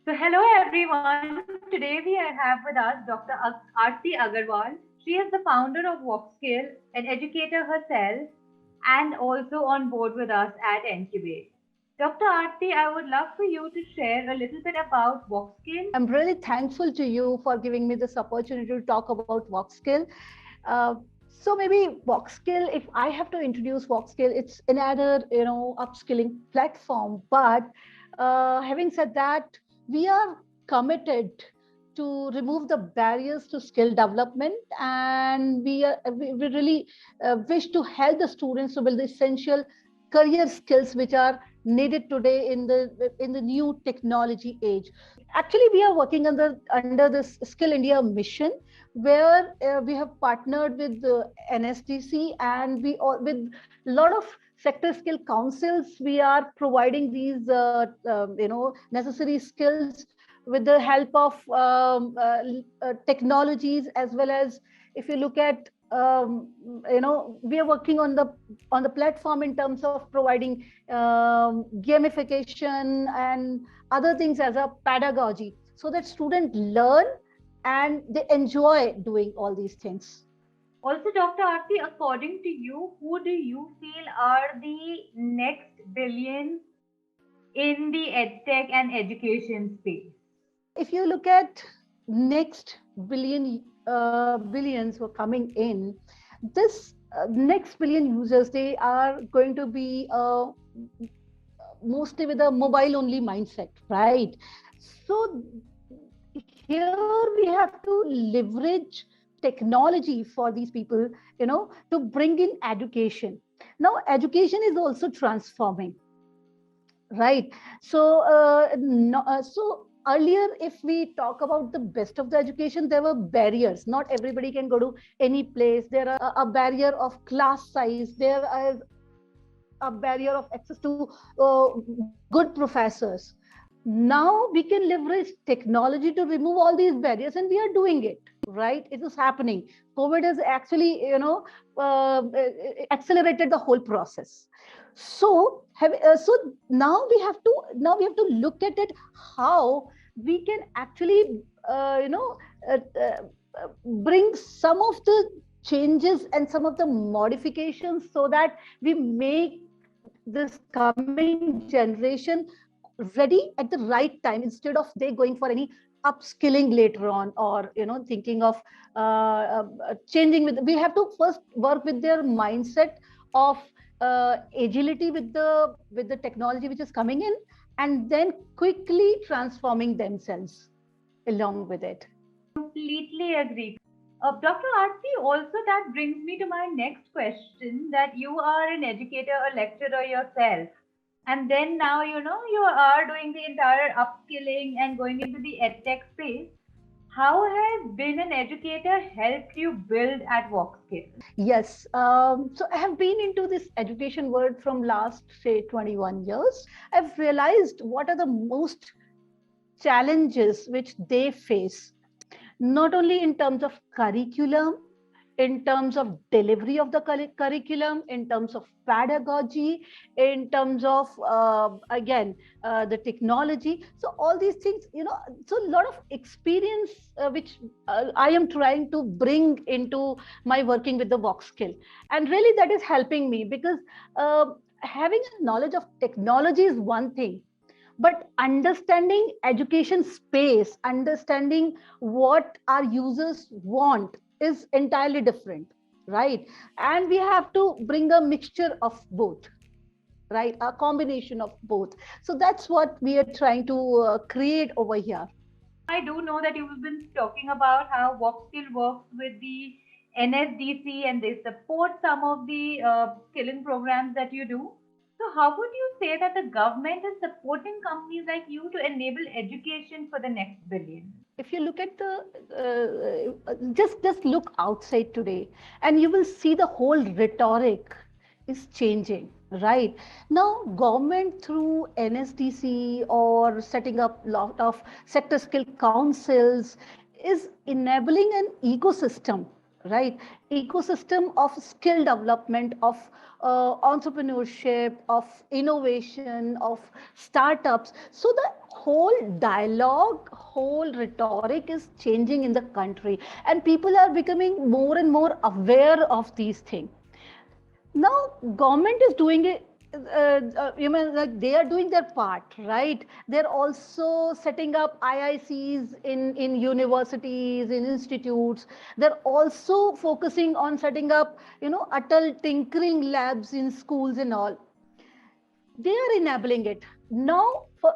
So, hello everyone. Today we have with us Dr. Arti Agarwal. She is the founder of VocSkill, an educator herself, and also on board with us at Incubate. Dr. Arti, I would love for you to share a little bit about VocSkill. I'm really thankful to you for giving me this opportunity to talk about VocSkill. Uh, so maybe VocSkill, if I have to introduce VocSkill, it's another upskilling platform. But having said that, we are committed to remove the barriers to skill development, and we really wish to help the students to build the essential career skills which are needed today in the new technology age. Actually, we are working under this Skill India mission, where we have partnered with the NSDC, and with a lot of sector skill councils. We are providing these necessary skills with the help of technologies, as well as, if you look at, we are working on the platform in terms of providing gamification and other things as a pedagogy, so that students learn and they enjoy doing all these things. Also, Dr. Arti, according to you, who do you feel are the next billion in the edtech and education space? If you look at next billions who are coming in, this next billion users, they are going to be mostly with a mobile only mindset, right? So here we have to leverage technology for these people, to bring in education. Now education is also transforming, right? So no, so earlier, if we talk about the best of the education, there were barriers. Not everybody can go to any place. There are a barrier of class size. There is a barrier of access to good professors. Now we can leverage technology to remove all these barriers, and we are doing it, right? It is happening. COVID has actually, accelerated the whole process. So now we have to look at it, how we can actually uh, uh, bring some of the changes and some of the modifications, so that we make this coming generation ready at the right time, instead of they going for any upskilling later on, or thinking of changing. With We have to first work with their mindset of agility with the technology which is coming in, and then quickly transforming themselves along with it. Completely agree. Dr. Arti, also that brings me to my next question, that you are an educator, a lecturer yourself. And then now, you are doing the entire upskilling and going into the edtech space. How has being an educator helped you build at VocSkill? Yes. So I have been into this education world from last, say, 21 years. I've realized what are the most challenges which they face, not only in terms of curriculum, in terms of delivery of the curriculum, in terms of pedagogy, in terms of, again, the technology. So all these things, so a lot of experience which I am trying to bring into my working with the VocSkill. And really that is helping me, because having a knowledge of technology is one thing, but understanding education space, understanding what our users want, is entirely different, right? And we have to bring a mixture of both, right? A combination of both. So that's what we are trying to create over here. I do know that you've been talking about how VocSkill works with the NSDC and they support some of the skilling programs that you do. So, how would you say that the government is supporting companies like you to enable education for the next billion? If you look at the just look outside today, and you will see the whole rhetoric is changing, right? Now government through NSDC, or setting up lot of sector skill councils, is enabling an ecosystem, right? Ecosystem of skill development, of entrepreneurship, of innovation, of startups. So the whole dialogue, whole rhetoric is changing in the country, and people are becoming more and more aware of these things. Now government is doing it, you mean like they are doing their part, right? They're also setting up IICs in universities, in institutes. They're also focusing on setting up, adult tinkering labs in schools and all. They are enabling it. Now for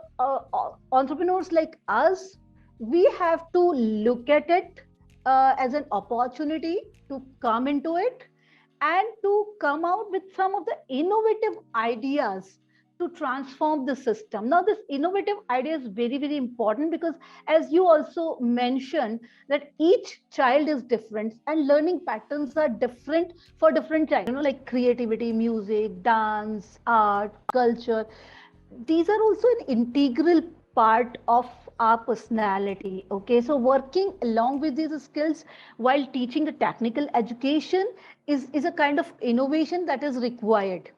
entrepreneurs like us, we have to look at it as an opportunity to come into it and to come out with some of the innovative ideas to transform the system. Now this innovative idea is very, very important, because as you also mentioned, that each child is different and learning patterns are different for different child, like creativity, music, dance, art, culture. These are also an integral part of our personality. Okay, so working along with these skills while teaching the technical education is a kind of innovation that is required,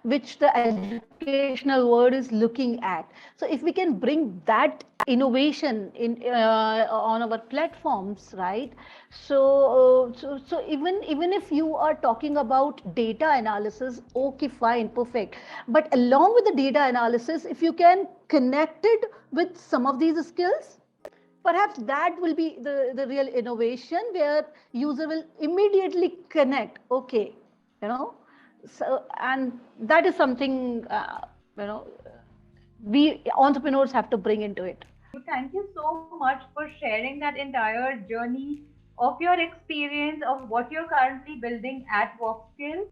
which the educational world is looking at. So if we can bring that innovation on our platforms, right? So even if you are talking about data analysis, okay, fine, perfect. But along with the data analysis, if you can connect it with some of these skills, perhaps that will be the real innovation, where user will immediately connect. Okay, so, and that is something you know we entrepreneurs have to bring into it. Thank you so much for sharing that entire journey of your experience of what you're currently building at VocSkill.